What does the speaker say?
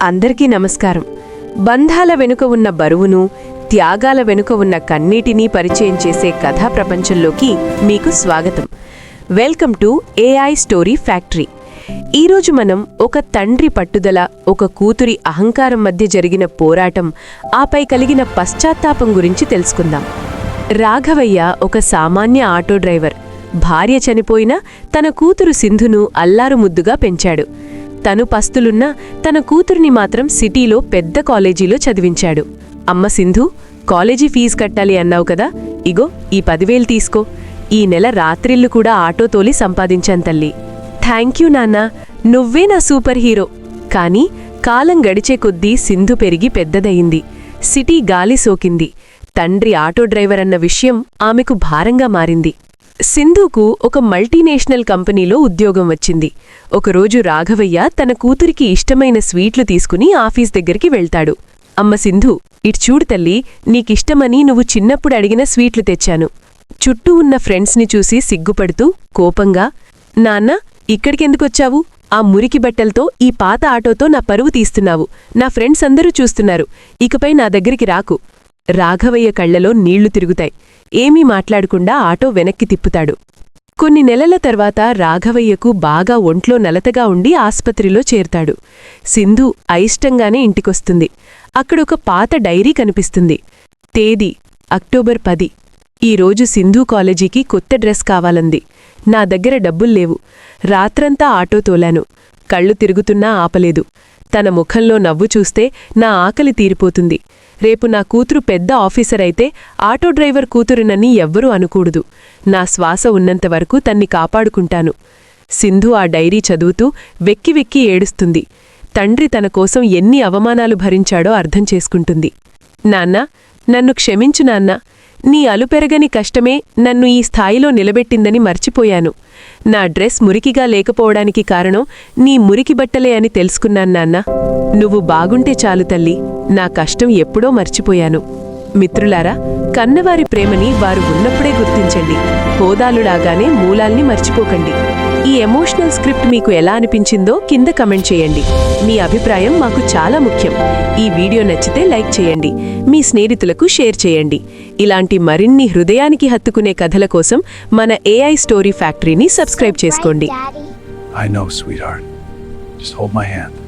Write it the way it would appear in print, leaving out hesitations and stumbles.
అందరికీ నమస్కారం. బంధాల వెనుక ఉన్న బరువును, త్యాగాల వెనుక ఉన్న కన్నీటిని పరిచయం చేసే కథా ప్రపంచంలోకి మీకు స్వాగతం. Welcome to AI story factory. ఈరోజు మనం ఒక తండ్రి పట్టుదల, ఒక కూతురి అహంకారం మధ్య జరిగిన పోరాటం, ఆపై కలిగిన పశ్చాత్తాపం గురించి తెలుసుకుందాం. రాఘవయ్య ఒక సామాన్య ఆటో డ్రైవర్. భార్య చనిపోయినా తన కూతురు సింధును అల్లారు ముద్దుగా పెంచాడు. తను పస్తులున్నా తన కూతురిని మాత్రం సిటీలో పెద్ద కాలేజీలో చదివించాడు. అమ్మ సింధు, కాలేజీ ఫీజు కట్టాలి అన్నావు కదా, ఇగో ఈ 10,000 తీసుకో. ఈ నెల రాత్రిళ్ళు కూడా ఆటో తోలి సంపాదించాను తల్లి. థ్యాంక్యూ నాన్నా, నువ్వే నా సూపర్ హీరో. కాని కాలం గడిచే కొద్దీ సింధు పెరిగి పెద్దదయింది. సిటీ గాలి సోకింది. తండ్రి ఆటో డ్రైవర్ అన్న విషయం ఆమెకు భారంగా మారింది. సింధుకు ఒక మల్టీనేషనల్ కంపెనీలో ఉద్యోగం వచ్చింది. ఒకరోజు రాఘవయ్య తన కూతురికి ఇష్టమైన స్వీట్లు తీసుకుని ఆఫీస్ దగ్గరికి వెళ్తాడు. అమ్మ సింధు, ఇటు చూడు తల్లి, నీకిష్టమని నువ్వు చిన్నప్పుడు అడిగిన స్వీట్లు తెచ్చాను. చుట్టూ ఉన్న ఫ్రెండ్స్ని చూసి సిగ్గుపడుతూ కోపంగా, నాన్న ఇక్కడికెందుకొచ్చావు? ఆ మురికి బట్టలతో ఈ పాత ఆటోతో నా పరువు తీస్తున్నావు. నా ఫ్రెండ్స్ అందరూ చూస్తున్నారు. ఇకపై నా దగ్గరికి రాకు. రాఘవయ్య కళ్లలో నీళ్లు తిరుగుతాయి. ఏమీ మాట్లాడకుండా ఆటో వెనక్కి తిప్పుతాడు. కొన్ని నెలల తర్వాత రాఘవయ్యకు బాగా ఒంట్లో నలతగా ఉండి ఆస్పత్రిలో చేరతాడు. సింధు అయిష్టంగానే ఇంటికొస్తుంది. అక్కడొక పాత డైరీ కనిపిస్తుంది. తేదీ అక్టోబర్ 10. ఈరోజు సింధు కాలేజీకి కొత్త డ్రెస్ కావాలంది. నా దగ్గర డబ్బుల్లేవు. రాత్రంతా ఆటో తోలాను. కళ్ళు తిరుగుతున్నా ఆపలేదు. తన ముఖంలో నవ్వు చూస్తే నా ఆకలి తీరిపోతుంది. రేపు నా కూతురు పెద్ద ఆఫీసర్ అయితే ఆటో డ్రైవర్ కూతురునని ఎవ్వరూ అనకూడదు. నా శ్వాస ఉన్నంతవరకు తన్ని కాపాడుకుంటాను. సింధు ఆ డైరీ చదువుతూ వెక్కి వెక్కి ఏడుస్తుంది. తండ్రి తన కోసం ఎన్ని అవమానాలు భరించాడో అర్థం చేసుకుంటుంది. నాన్నా, నన్ను క్షమించు నాన్నా. నీ అలుపెరగని కష్టమే నన్ను ఈ స్థాయిలో నిలబెట్టిందని మర్చిపోయాను. నా డ్రెస్ మురికిగా లేకపోవడానికి కారణం నీ మురికి బట్టలే అని తెలుసుకున్నాను నాన్నా. నువ్వు బాగుంటే చాలు తల్లి. నా కష్టం ఎప్పుడో మర్చిపోయాను. మిత్రులారా, కన్నవారి ప్రేమని వారు ఉన్నప్పుడే గుర్తించండి. హోదాలులాగానే మూలాల్ని మర్చిపోకండి. ఈ ఎమోషనల్ స్క్రిప్ట్ మీకు ఎలా అనిపించిందో కింద కమెంట్ చేయండి. మీ అభిప్రాయం మాకు చాలా ముఖ్యం. ఈ వీడియో నచ్చితే లైక్ చేయండి. మీ స్నేహితులకు షేర్ చేయండి. ఇలాంటి మరిన్ని హృదయానికి హత్తుకునే కథల కోసం మన ఏఐ స్టోరీ ఫ్యాక్టరీని సబ్స్క్రైబ్ చేసుకోండి. I know, sweetheart. Just hold my hand.